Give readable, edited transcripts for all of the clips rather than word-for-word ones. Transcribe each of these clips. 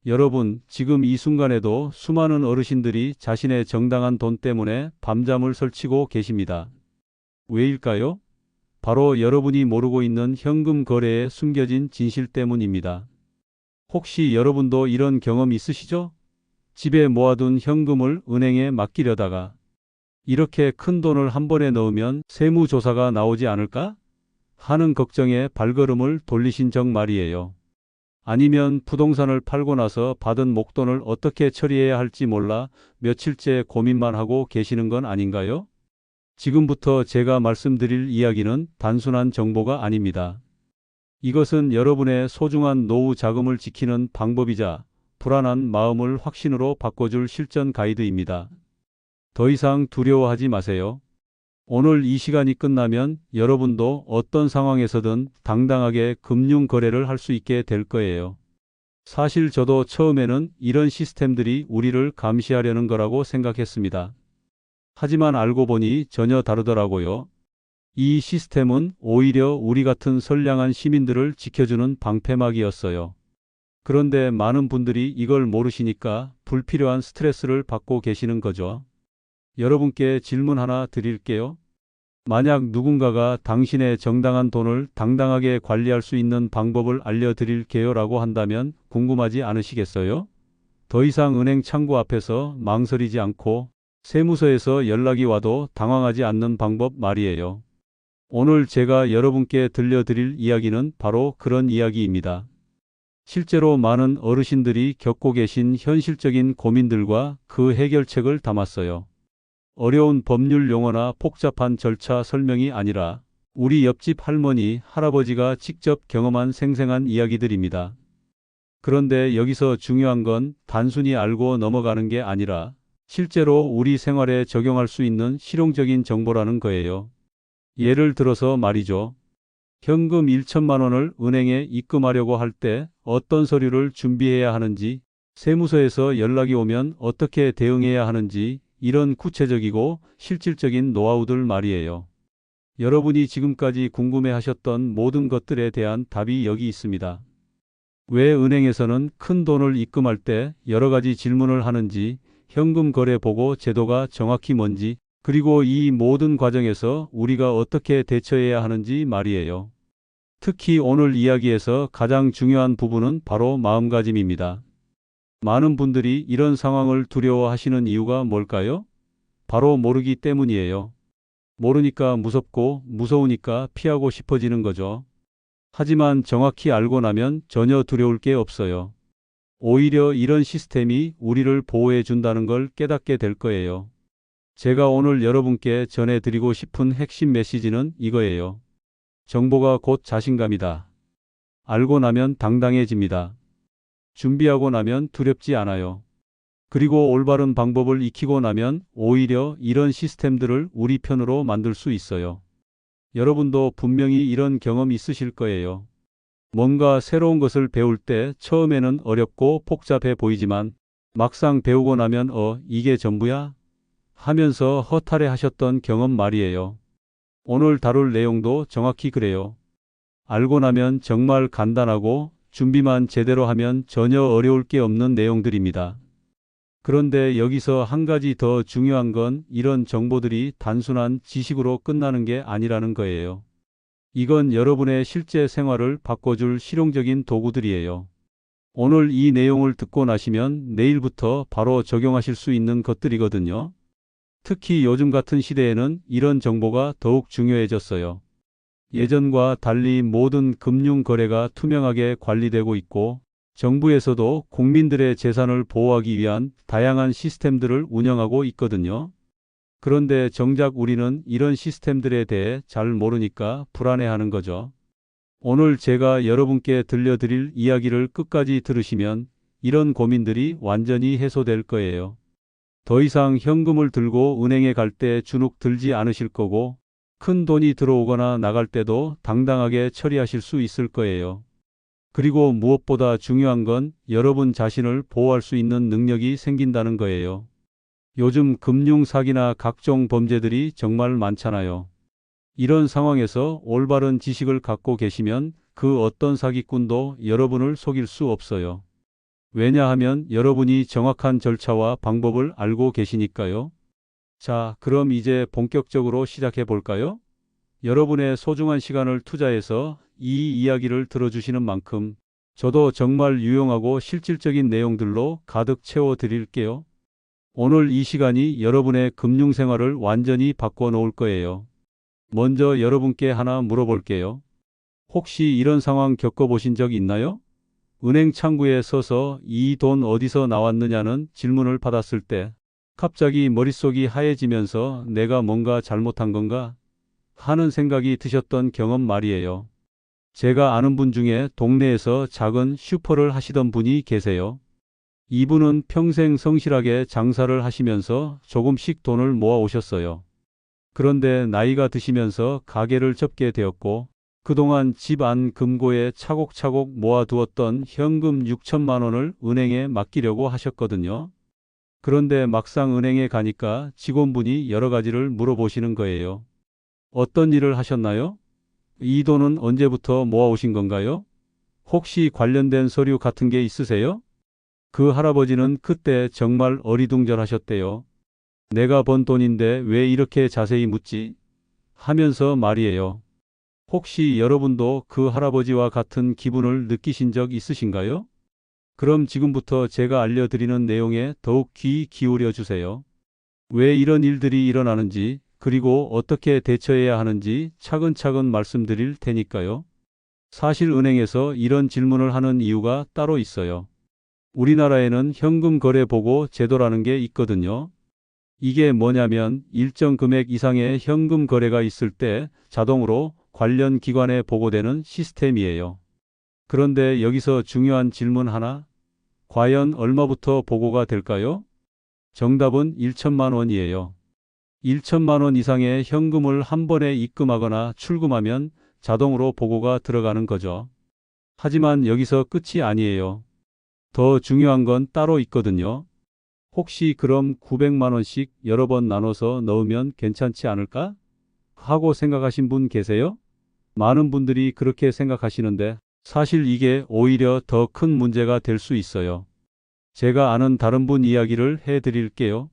여러분, 지금 이 순간에도 수많은 어르신들이 자신의 정당한 돈 때문에 밤잠을 설치고 계십니다. 왜일까요? 바로 여러분이 모르고 있는 현금 거래에 숨겨진 진실 때문입니다. 혹시 여러분도 이런 경험 있으시죠? 집에 모아둔 현금을 은행에 맡기려다가 이렇게 큰 돈을 한 번에 넣으면 세무조사가 나오지 않을까 하는 걱정에 발걸음을 돌리신 적 말이에요. 아니면 부동산을 팔고 나서 받은 목돈을 어떻게 처리해야 할지 몰라 며칠째 고민만 하고 계시는 건 아닌가요? 지금부터 제가 말씀드릴 이야기는 단순한 정보가 아닙니다. 이것은 여러분의 소중한 노후 자금을 지키는 방법이자 불안한 마음을 확신으로 바꿔줄 실전 가이드입니다. 더 이상 두려워하지 마세요. 오늘 이 시간이 끝나면 여러분도 어떤 상황에서든 당당하게 금융 거래를 할 수 있게 될 거예요. 사실 저도 처음에는 이런 시스템들이 우리를 감시하려는 거라고 생각했습니다. 하지만 알고 보니 전혀 다르더라고요. 이 시스템은 오히려 우리 같은 선량한 시민들을 지켜주는 방패막이었어요. 그런데 많은 분들이 이걸 모르시니까 불필요한 스트레스를 받고 계시는 거죠. 여러분께 질문 하나 드릴게요. 만약 누군가가 당신의 정당한 돈을 당당하게 관리할 수 있는 방법을 알려드릴게요 라고 한다면 궁금하지 않으시겠어요? 더 이상 은행 창구 앞에서 망설이지 않고 세무서에서 연락이 와도 당황하지 않는 방법 말이에요. 오늘 제가 여러분께 들려드릴 이야기는 바로 그런 이야기입니다. 실제로 많은 어르신들이 겪고 계신 현실적인 고민들과 그 해결책을 담았어요. 어려운 법률 용어나 복잡한 절차 설명이 아니라 우리 옆집 할머니, 할아버지가 직접 경험한 생생한 이야기들입니다. 그런데 여기서 중요한 건 단순히 알고 넘어가는 게 아니라 실제로 우리 생활에 적용할 수 있는 실용적인 정보라는 거예요. 예를 들어서 말이죠. 현금 1천만 원을 은행에 입금하려고 할 때 어떤 서류를 준비해야 하는지, 세무서에서 연락이 오면 어떻게 대응해야 하는지, 이런 구체적이고 실질적인 노하우들 말이에요. 여러분이 지금까지 궁금해하셨던 모든 것들에 대한 답이 여기 있습니다. 왜 은행에서는 큰 돈을 입금할 때 여러 가지 질문을 하는지, 현금 거래 보고 제도가 정확히 뭔지, 그리고 이 모든 과정에서 우리가 어떻게 대처해야 하는지 말이에요. 특히 오늘 이야기에서 가장 중요한 부분은 바로 마음가짐입니다. 많은 분들이 이런 상황을 두려워하시는 이유가 뭘까요? 바로 모르기 때문이에요. 모르니까 무섭고 무서우니까 피하고 싶어지는 거죠. 하지만 정확히 알고 나면 전혀 두려울 게 없어요. 오히려 이런 시스템이 우리를 보호해 준다는 걸 깨닫게 될 거예요. 제가 오늘 여러분께 전해드리고 싶은 핵심 메시지는 이거예요. 정보가 곧 자신감이다. 알고 나면 당당해집니다. 준비하고 나면 두렵지 않아요. 그리고 올바른 방법을 익히고 나면 오히려 이런 시스템들을 우리 편으로 만들 수 있어요. 여러분도 분명히 이런 경험 있으실 거예요. 뭔가 새로운 것을 배울 때 처음에는 어렵고 복잡해 보이지만 막상 배우고 나면 이게 전부야? 하면서 허탈해 하셨던 경험 말이에요. 오늘 다룰 내용도 정확히 그래요. 알고 나면 정말 간단하고 준비만 제대로 하면 전혀 어려울 게 없는 내용들입니다. 그런데 여기서 한 가지 더 중요한 건 이런 정보들이 단순한 지식으로 끝나는 게 아니라는 거예요. 이건 여러분의 실제 생활을 바꿔줄 실용적인 도구들이에요. 오늘 이 내용을 듣고 나시면 내일부터 바로 적용하실 수 있는 것들이거든요. 특히 요즘 같은 시대에는 이런 정보가 더욱 중요해졌어요. 예전과 달리 모든 금융 거래가 투명하게 관리되고 있고 정부에서도 국민들의 재산을 보호하기 위한 다양한 시스템들을 운영하고 있거든요. 그런데 정작 우리는 이런 시스템들에 대해 잘 모르니까 불안해하는 거죠. 오늘 제가 여러분께 들려드릴 이야기를 끝까지 들으시면 이런 고민들이 완전히 해소될 거예요. 더 이상 현금을 들고 은행에 갈 때 주눅 들지 않으실 거고 큰 돈이 들어오거나 나갈 때도 당당하게 처리하실 수 있을 거예요. 그리고 무엇보다 중요한 건 여러분 자신을 보호할 수 있는 능력이 생긴다는 거예요. 요즘 금융 사기나 각종 범죄들이 정말 많잖아요. 이런 상황에서 올바른 지식을 갖고 계시면 그 어떤 사기꾼도 여러분을 속일 수 없어요. 왜냐하면 여러분이 정확한 절차와 방법을 알고 계시니까요. 자, 그럼 이제 본격적으로 시작해 볼까요? 여러분의 소중한 시간을 투자해서 이 이야기를 들어주시는 만큼 저도 정말 유용하고 실질적인 내용들로 가득 채워 드릴게요. 오늘 이 시간이 여러분의 금융 생활을 완전히 바꿔 놓을 거예요. 먼저 여러분께 하나 물어볼게요. 혹시 이런 상황 겪어보신 적 있나요? 은행 창구에 서서 이 돈 어디서 나왔느냐는 질문을 받았을 때 갑자기 머릿속이 하얘지면서 내가 뭔가 잘못한 건가 하는 생각이 드셨던 경험 말이에요. 제가 아는 분 중에 동네에서 작은 슈퍼를 하시던 분이 계세요. 이분은 평생 성실하게 장사를 하시면서 조금씩 돈을 모아 오셨어요. 그런데 나이가 드시면서 가게를 접게 되었고 그동안 집 안 금고에 차곡차곡 모아두었던 현금 6천만 원을 은행에 맡기려고 하셨거든요. 그런데 막상 은행에 가니까 직원분이 여러 가지를 물어보시는 거예요. 어떤 일을 하셨나요? 이 돈은 언제부터 모아오신 건가요? 혹시 관련된 서류 같은 게 있으세요? 그 할아버지는 그때 정말 어리둥절하셨대요. 내가 번 돈인데 왜 이렇게 자세히 묻지? 하면서 말이에요. 혹시 여러분도 그 할아버지와 같은 기분을 느끼신 적 있으신가요? 그럼 지금부터 제가 알려드리는 내용에 더욱 귀 기울여 주세요. 왜 이런 일들이 일어나는지, 그리고 어떻게 대처해야 하는지 차근차근 말씀드릴 테니까요. 사실 은행에서 이런 질문을 하는 이유가 따로 있어요. 우리나라에는 현금 거래 보고 제도라는 게 있거든요. 이게 뭐냐면 일정 금액 이상의 현금 거래가 있을 때 자동으로 관련 기관에 보고되는 시스템이에요. 그런데 여기서 중요한 질문 하나. 과연 얼마부터 보고가 될까요? 정답은 1천만 원이에요. 1천만 원 이상의 현금을 한 번에 입금하거나 출금하면 자동으로 보고가 들어가는 거죠. 하지만 여기서 끝이 아니에요. 더 중요한 건 따로 있거든요. 혹시 그럼 900만 원씩 여러 번 나눠서 넣으면 괜찮지 않을까? 하고 생각하신 분 계세요? 많은 분들이 그렇게 생각하시는데 사실 이게 오히려 더 큰 문제가 될 수 있어요. 제가 아는 다른 분 이야기를 해드릴게요.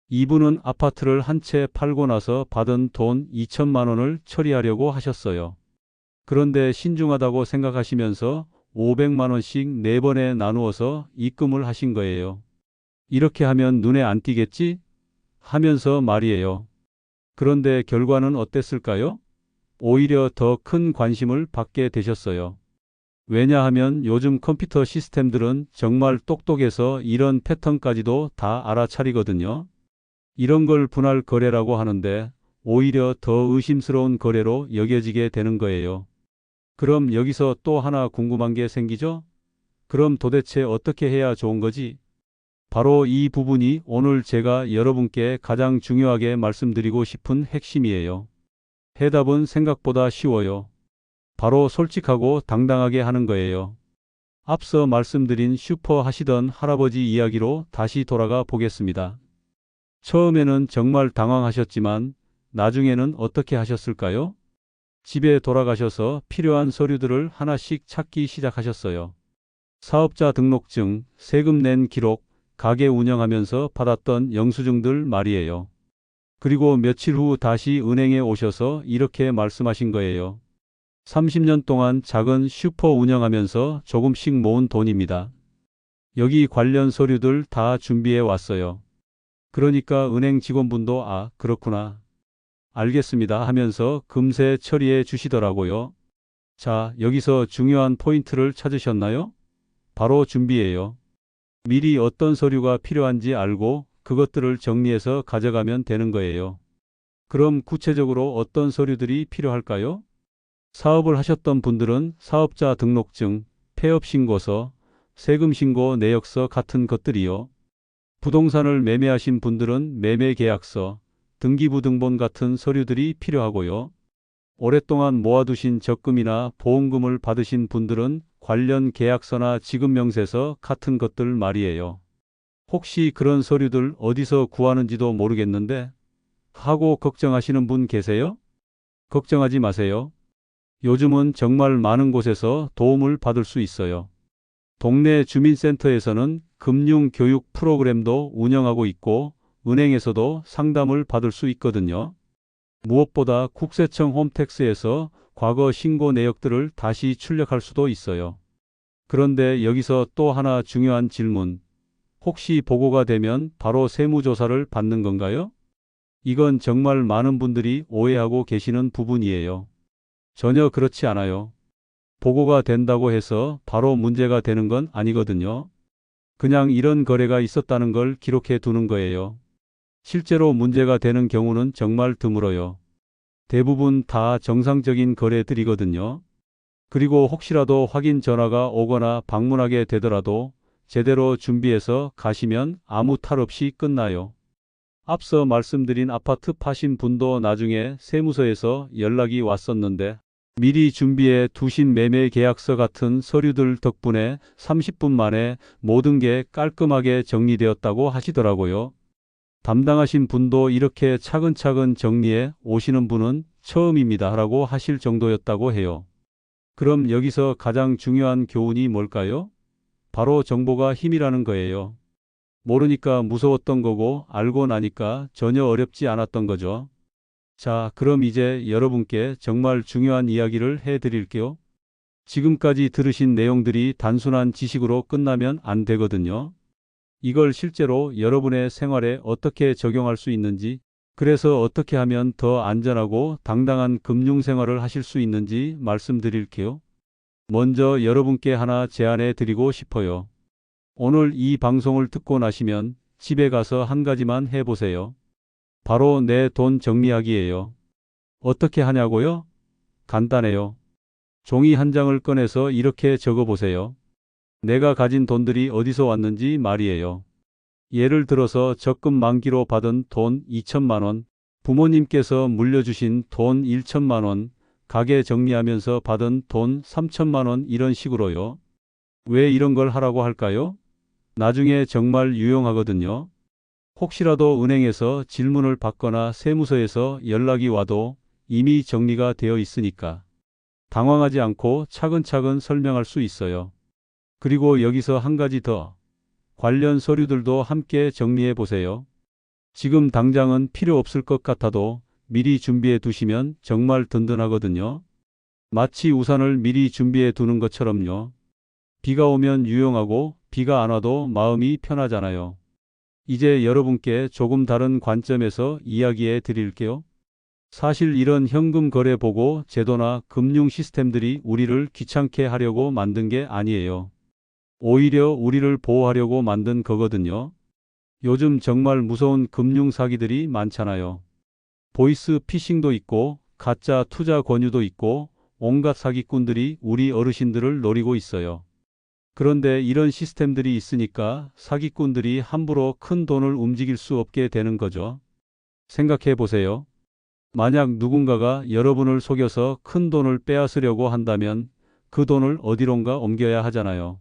이분은 아파트를 한 채 팔고 나서 받은 돈 2천만 원을 처리하려고 하셨어요. 그런데 신중하다고 생각하시면서 500만 원씩 4번에 나누어서 입금을 하신 거예요. 이렇게 하면 눈에 안 띄겠지? 하면서 말이에요. 그런데 결과는 어땠을까요? 오히려 더 큰 관심을 받게 되셨어요. 왜냐하면 요즘 컴퓨터 시스템들은 정말 똑똑해서 이런 패턴까지도 다 알아차리거든요. 이런 걸 분할 거래라고 하는데 오히려 더 의심스러운 거래로 여겨지게 되는 거예요. 그럼 여기서 또 하나 궁금한 게 생기죠? 그럼 도대체 어떻게 해야 좋은 거지? 바로 이 부분이 오늘 제가 여러분께 가장 중요하게 말씀드리고 싶은 핵심이에요. 해답은 생각보다 쉬워요. 바로 솔직하고 당당하게 하는 거예요. 앞서 말씀드린 슈퍼 하시던 할아버지 이야기로 다시 돌아가 보겠습니다. 처음에는 정말 당황하셨지만 나중에는 어떻게 하셨을까요? 집에 돌아가셔서 필요한 서류들을 하나씩 찾기 시작하셨어요. 사업자 등록증, 세금 낸 기록, 가게 운영하면서 받았던 영수증들 말이에요. 그리고 며칠 후 다시 은행에 오셔서 이렇게 말씀하신 거예요. 30년 동안 작은 슈퍼 운영하면서 조금씩 모은 돈입니다. 여기 관련 서류들 다 준비해 왔어요. 그러니까 은행 직원분도 아, 그렇구나. 알겠습니다 하면서 금세 처리해 주시더라고요. 자, 여기서 중요한 포인트를 찾으셨나요? 바로 준비예요. 미리 어떤 서류가 필요한지 알고 그것들을 정리해서 가져가면 되는 거예요. 그럼 구체적으로 어떤 서류들이 필요할까요? 사업을 하셨던 분들은 사업자 등록증, 폐업신고서, 세금신고 내역서 같은 것들이요. 부동산을 매매하신 분들은 매매계약서, 등기부등본 같은 서류들이 필요하고요. 오랫동안 모아두신 적금이나 보험금을 받으신 분들은 관련 계약서나 지급명세서 같은 것들 말이에요. 혹시 그런 서류들 어디서 구하는지도 모르겠는데 하고 걱정하시는 분 계세요? 걱정하지 마세요. 요즘은 정말 많은 곳에서 도움을 받을 수 있어요. 동네 주민센터에서는 금융 교육 프로그램도 운영하고 있고 은행에서도 상담을 받을 수 있거든요. 무엇보다 국세청 홈택스에서 과거 신고 내역들을 다시 출력할 수도 있어요. 그런데 여기서 또 하나 중요한 질문. 혹시 보고가 되면 바로 세무조사를 받는 건가요? 이건 정말 많은 분들이 오해하고 계시는 부분이에요. 전혀 그렇지 않아요. 보고가 된다고 해서 바로 문제가 되는 건 아니거든요. 그냥 이런 거래가 있었다는 걸 기록해 두는 거예요. 실제로 문제가 되는 경우는 정말 드물어요. 대부분 다 정상적인 거래들이거든요. 그리고 혹시라도 확인 전화가 오거나 방문하게 되더라도 제대로 준비해서 가시면 아무 탈 없이 끝나요. 앞서 말씀드린 아파트 파신 분도 나중에 세무서에서 연락이 왔었는데 미리 준비해 두신 매매 계약서 같은 서류들 덕분에 30분 만에 모든 게 깔끔하게 정리되었다고 하시더라고요. 담당하신 분도 이렇게 차근차근 정리해 오시는 분은 처음입니다 라고 하실 정도였다고 해요. 그럼 여기서 가장 중요한 교훈이 뭘까요? 바로 정보가 힘이라는 거예요. 모르니까 무서웠던 거고 알고 나니까 전혀 어렵지 않았던 거죠. 자, 그럼 이제 여러분께 정말 중요한 이야기를 해드릴게요. 지금까지 들으신 내용들이 단순한 지식으로 끝나면 안 되거든요. 이걸 실제로 여러분의 생활에 어떻게 적용할 수 있는지, 그래서 어떻게 하면 더 안전하고 당당한 금융생활을 하실 수 있는지 말씀드릴게요. 먼저 여러분께 하나 제안해 드리고 싶어요. 오늘 이 방송을 듣고 나시면 집에 가서 한 가지만 해보세요. 바로 내 돈 정리하기예요. 어떻게 하냐고요? 간단해요. 종이 한 장을 꺼내서 이렇게 적어보세요. 내가 가진 돈들이 어디서 왔는지 말이에요. 예를 들어서 적금 만기로 받은 돈 2천만 원, 부모님께서 물려주신 돈 1천만 원, 가게 정리하면서 받은 돈 3천만 원 이런 식으로요. 왜 이런 걸 하라고 할까요? 나중에 정말 유용하거든요. 혹시라도 은행에서 질문을 받거나 세무서에서 연락이 와도 이미 정리가 되어 있으니까 당황하지 않고 차근차근 설명할 수 있어요. 그리고 여기서 한 가지 더. 관련 서류들도 함께 정리해 보세요. 지금 당장은 필요 없을 것 같아도 미리 준비해 두시면 정말 든든하거든요. 마치 우산을 미리 준비해 두는 것처럼요. 비가 오면 유용하고 비가 안 와도 마음이 편하잖아요. 이제 여러분께 조금 다른 관점에서 이야기해 드릴게요. 사실 이런 현금 거래 보고 제도나 금융 시스템들이 우리를 귀찮게 하려고 만든 게 아니에요. 오히려 우리를 보호하려고 만든 거거든요. 요즘 정말 무서운 금융 사기들이 많잖아요. 보이스 피싱도 있고 가짜 투자 권유도 있고 온갖 사기꾼들이 우리 어르신들을 노리고 있어요. 그런데 이런 시스템들이 있으니까 사기꾼들이 함부로 큰 돈을 움직일 수 없게 되는 거죠. 생각해 보세요. 만약 누군가가 여러분을 속여서 큰 돈을 빼앗으려고 한다면 그 돈을 어디론가 옮겨야 하잖아요.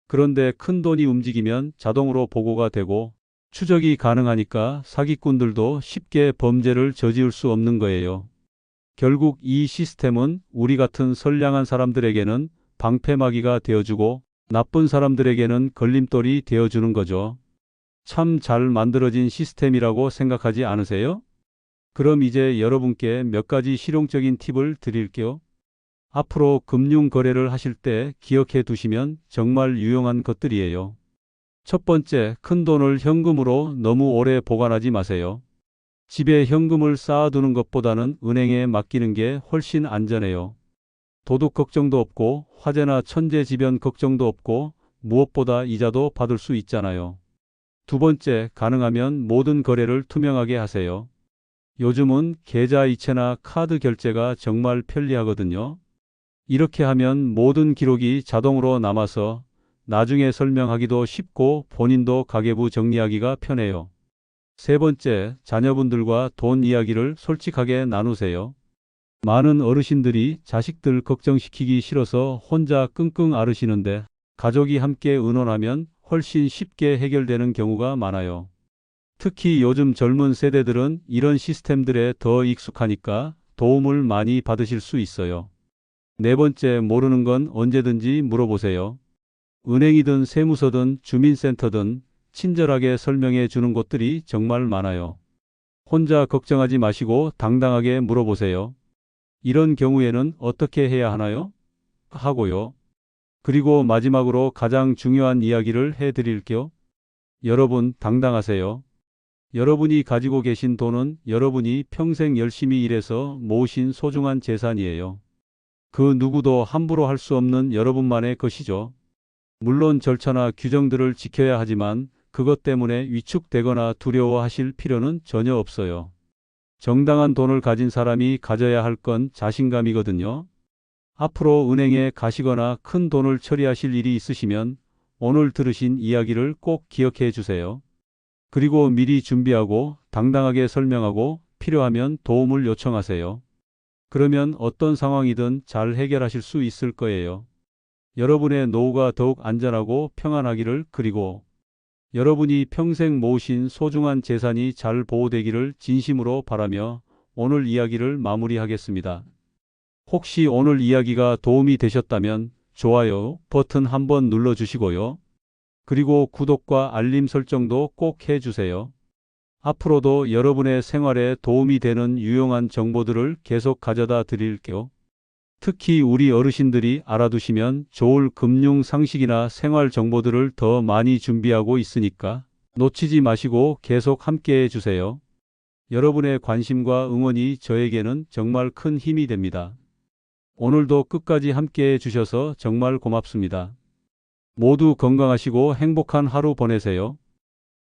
그런데 큰 돈이 움직이면 자동으로 보고가 되고 추적이 가능하니까 사기꾼들도 쉽게 범죄를 저지를 수 없는 거예요. 결국 이 시스템은 우리 같은 선량한 사람들에게는 방패막이가 되어주고 나쁜 사람들에게는 걸림돌이 되어주는 거죠. 참 잘 만들어진 시스템이라고 생각하지 않으세요? 그럼 이제 여러분께 몇 가지 실용적인 팁을 드릴게요. 앞으로 금융 거래를 하실 때 기억해 두시면 정말 유용한 것들이에요. 첫 번째, 큰 돈을 현금으로 너무 오래 보관하지 마세요. 집에 현금을 쌓아두는 것보다는 은행에 맡기는 게 훨씬 안전해요. 도둑 걱정도 없고 화재나 천재지변 걱정도 없고 무엇보다 이자도 받을 수 있잖아요. 두 번째, 가능하면 모든 거래를 투명하게 하세요. 요즘은 계좌이체나 카드 결제가 정말 편리하거든요. 이렇게 하면 모든 기록이 자동으로 남아서 나중에 설명하기도 쉽고 본인도 가계부 정리하기가 편해요. 세 번째, 자녀분들과 돈 이야기를 솔직하게 나누세요. 많은 어르신들이 자식들 걱정시키기 싫어서 혼자 끙끙 앓으시는데 가족이 함께 의논하면 훨씬 쉽게 해결되는 경우가 많아요. 특히 요즘 젊은 세대들은 이런 시스템들에 더 익숙하니까 도움을 많이 받으실 수 있어요. 네 번째, 모르는 건 언제든지 물어보세요. 은행이든 세무서든 주민센터든 친절하게 설명해 주는 곳들이 정말 많아요. 혼자 걱정하지 마시고 당당하게 물어보세요. 이런 경우에는 어떻게 해야 하나요? 하고요. 그리고 마지막으로 가장 중요한 이야기를 해 드릴게요. 여러분, 당당하세요. 여러분이 가지고 계신 돈은 여러분이 평생 열심히 일해서 모으신 소중한 재산이에요. 그 누구도 함부로 할 수 없는 여러분만의 것이죠. 물론 절차나 규정들을 지켜야 하지만 그것 때문에 위축되거나 두려워하실 필요는 전혀 없어요. 정당한 돈을 가진 사람이 가져야 할 건 자신감이거든요. 앞으로 은행에 가시거나 큰 돈을 처리하실 일이 있으시면 오늘 들으신 이야기를 꼭 기억해 주세요. 그리고 미리 준비하고 당당하게 설명하고 필요하면 도움을 요청하세요. 그러면 어떤 상황이든 잘 해결하실 수 있을 거예요. 여러분의 노후가 더욱 안전하고 평안하기를, 그리고 여러분이 평생 모으신 소중한 재산이 잘 보호되기를 진심으로 바라며 오늘 이야기를 마무리하겠습니다. 혹시 오늘 이야기가 도움이 되셨다면 좋아요 버튼 한번 눌러주시고요. 그리고 구독과 알림 설정도 꼭 해주세요. 앞으로도 여러분의 생활에 도움이 되는 유용한 정보들을 계속 가져다 드릴게요. 특히 우리 어르신들이 알아두시면 좋을 금융 상식이나 생활 정보들을 더 많이 준비하고 있으니까 놓치지 마시고 계속 함께 해주세요. 여러분의 관심과 응원이 저에게는 정말 큰 힘이 됩니다. 오늘도 끝까지 함께 해주셔서 정말 고맙습니다. 모두 건강하시고 행복한 하루 보내세요.